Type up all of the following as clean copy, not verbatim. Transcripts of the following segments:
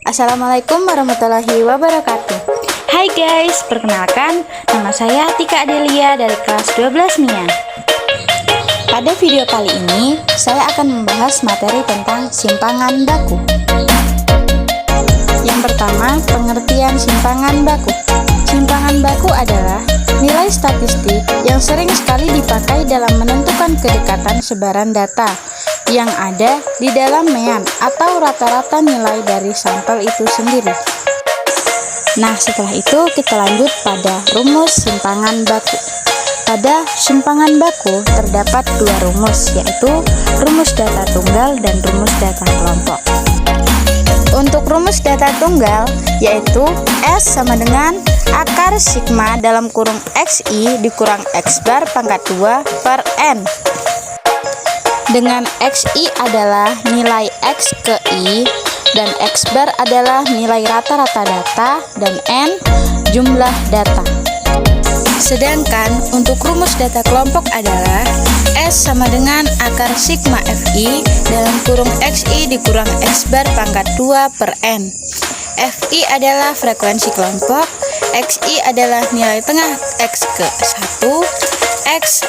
Assalamualaikum warahmatullahi wabarakatuh. Hai guys, perkenalkan nama saya Tika Adelia dari kelas 12 MIA. Pada video kali ini, saya akan membahas materi tentang simpangan baku. Yang pertama, pengertian simpangan baku. Simpangan baku adalah nilai statistik yang sering sekali dipakai dalam menentukan kedekatan sebaran data yang ada di dalam mean atau rata-rata nilai dari sampel itu sendiri. Nah, setelah itu kita lanjut pada rumus simpangan baku. Pada simpangan baku terdapat dua rumus, yaitu rumus data tunggal dan rumus data kelompok. Untuk rumus data tunggal, yaitu S sama dengan akar sigma dalam kurung XI dikurang X bar pangkat 2 per N. Dengan XI adalah nilai X ke I dan X bar adalah nilai rata-rata data dan N jumlah data. Sedangkan untuk rumus data kelompok adalah S sama dengan akar sigma FI dalam kurung XI dikurang X bar pangkat 2 per N. FI adalah frekuensi kelompok, XI adalah nilai tengah X ke 1, X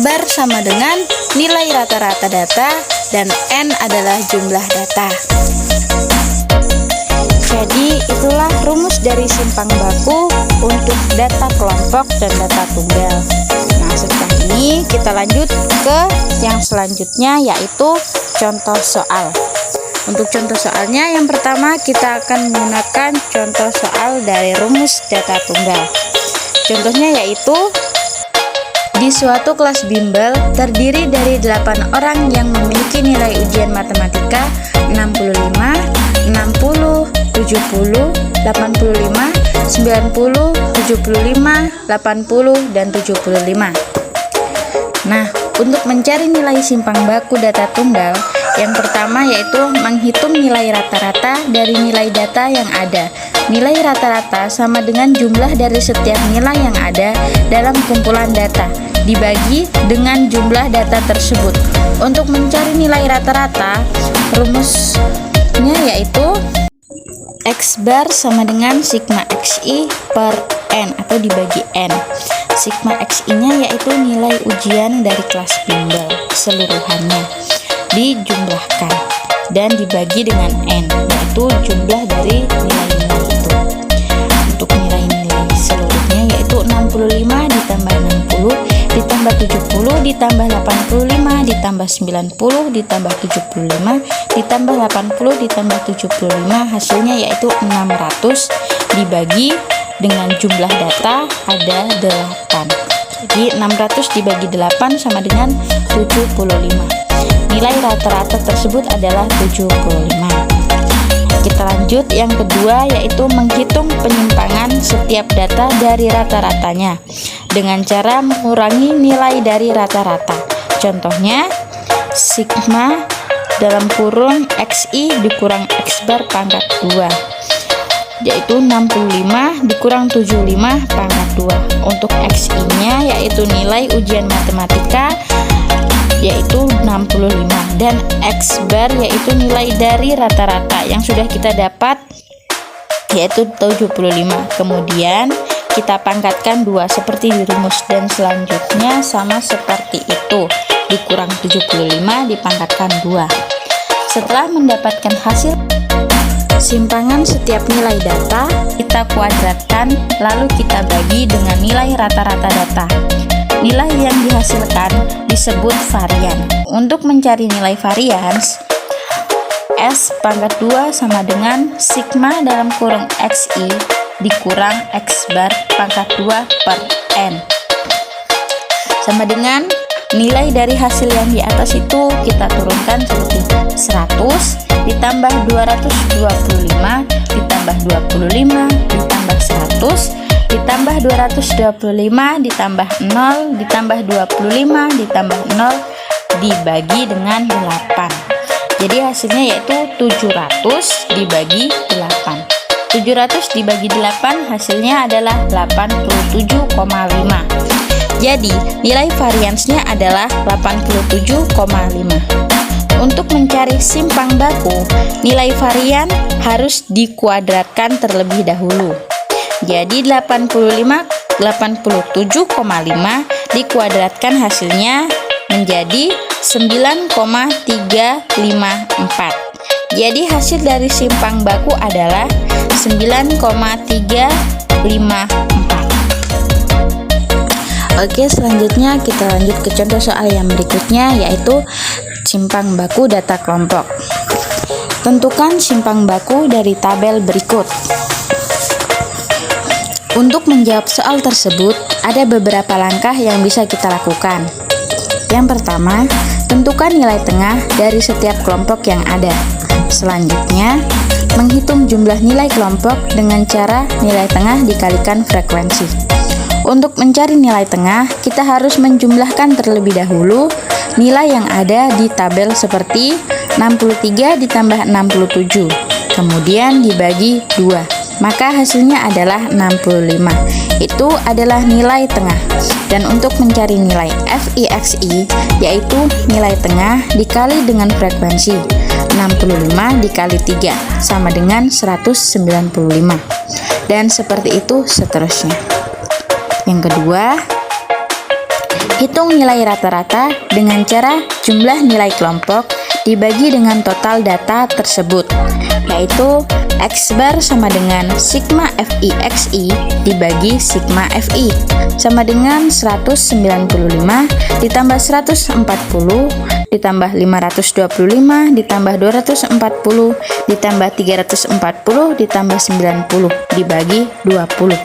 bar sama dengan nilai rata-rata data, dan N adalah jumlah data. Jadi itulah rumus dari simpang baku untuk data kelompok dan data tunggal. Nah, setelah ini kita lanjut ke yang selanjutnya, yaitu contoh soal. Untuk contoh soalnya, yang pertama kita akan menggunakan contoh soal dari rumus data tunggal. Contohnya yaitu di suatu kelas bimbel terdiri dari 8 orang yang memiliki nilai ujian matematika 65, 60, 70, 85, 90, 75, 80, dan 75. Nah, untuk mencari nilai simpang baku data tunggal, yang pertama yaitu menghitung nilai rata-rata dari nilai data yang ada. Nilai rata-rata sama dengan jumlah dari setiap nilai yang ada dalam kumpulan data dibagi dengan jumlah data tersebut. Untuk mencari nilai rata-rata, rumusnya yaitu X bar sama dengan sigma XI per N atau dibagi N. Sigma XI-nya yaitu nilai ujian dari kelas bimbel keseluruhannya dijumlahkan dan dibagi dengan N, yaitu jumlah dari nilai-nilai itu. Untuk nilai-nilai seluruhnya yaitu 65 ditambah 60 ditambah 70 ditambah 85 ditambah 90 ditambah 75 ditambah 80 ditambah 75, hasilnya yaitu 600 dibagi dengan jumlah data ada 8. Jadi 600 dibagi 8 sama dengan 75. Nilai rata-rata tersebut adalah 75. Kita lanjut yang kedua, yaitu menghitung penyimpangan setiap data dari rata-ratanya dengan cara mengurangi nilai dari rata-rata. Contohnya sigma dalam kurung XI dikurang X bar pangkat 2, yaitu 65 dikurang 75 pangkat 2. Untuk XI-nya yaitu nilai ujian matematika yaitu 65, dan X bar yaitu nilai dari rata-rata yang sudah kita dapat yaitu 75. Kemudian kita pangkatkan 2 seperti di rumus, dan selanjutnya sama seperti itu, dikurang 75 dipangkatkan 2. Setelah mendapatkan hasil simpangan setiap nilai data, kita kuadratkan lalu kita bagi dengan nilai rata-rata data. Nilai yang dihasilkan disebut varian. Untuk mencari nilai varians, S pangkat 2 sama dengan sigma dalam kurung XI dikurang X bar pangkat 2 per N. Sama dengan nilai dari hasil yang di atas itu kita turunkan seperti 100 ditambah 225 ditambah 25 ditambah 100 ditambah 225 ditambah 0 ditambah 25 ditambah 0 dibagi dengan 8. Jadi hasilnya yaitu 700 dibagi 8. 700 dibagi 8 hasilnya adalah 87,5. Jadi nilai variansnya adalah 87,5. Untuk mencari simpang baku, nilai varian harus dikuadratkan terlebih dahulu. Jadi 87,5 dikuadratkan hasilnya menjadi 9,354. Jadi hasil dari simpang baku adalah 9,354. Oke, selanjutnya kita lanjut ke contoh soal yang berikutnya, yaitu simpang baku data kelompok. Tentukan simpang baku dari tabel berikut. Untuk menjawab soal tersebut, ada beberapa langkah yang bisa kita lakukan. Yang pertama, tentukan nilai tengah dari setiap kelompok yang ada. Selanjutnya, menghitung jumlah nilai kelompok dengan cara nilai tengah dikalikan frekuensi. Untuk mencari nilai tengah, kita harus menjumlahkan terlebih dahulu nilai yang ada di tabel seperti 63 ditambah 67, kemudian dibagi 2, maka hasilnya adalah 65. Itu adalah nilai tengah. Dan untuk mencari nilai FIXI, yaitu nilai tengah dikali dengan frekuensi, 65 dikali 3 sama dengan 195. Dan seperti itu seterusnya. Yang kedua, hitung nilai rata-rata dengan cara jumlah nilai kelompok dibagi dengan total data tersebut, yaitu X bar sama dengan sigma FIXI dibagi sigma FI sama dengan 195 ditambah 140 ditambah 525 ditambah 240 ditambah 340 ditambah 90 dibagi 20.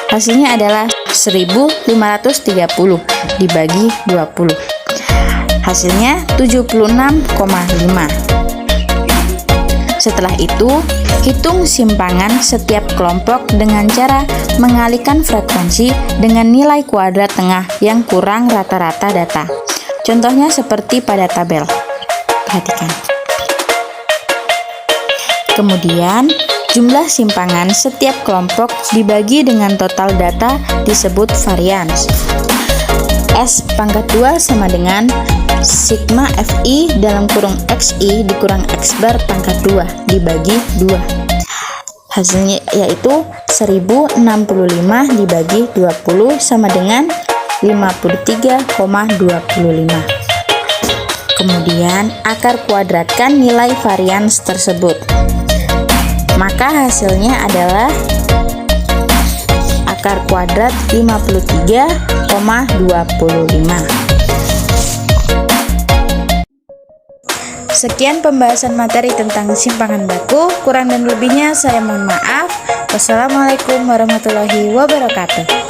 Hasilnya adalah 1530 dibagi 20. Hasilnya 76,5. Setelah itu, hitung simpangan setiap kelompok dengan cara mengalihkan frekuensi dengan nilai kuadrat tengah yang kurang rata-rata data. Contohnya seperti pada tabel. Perhatikan. Kemudian, jumlah simpangan setiap kelompok dibagi dengan total data disebut varians. S pangkat 2 sama dengan sigma FI dalam kurung XI dikurang X bar pangkat 2 dibagi 2. Hasilnya yaitu 1065 dibagi 20 sama dengan 53,25. Kemudian akar kuadratkan nilai varians tersebut. Maka hasilnya adalah akar kuadrat 53,25. Sekian pembahasan materi tentang simpangan baku. Kurang dan lebihnya saya mohon maaf. Wassalamualaikum warahmatullahi wabarakatuh.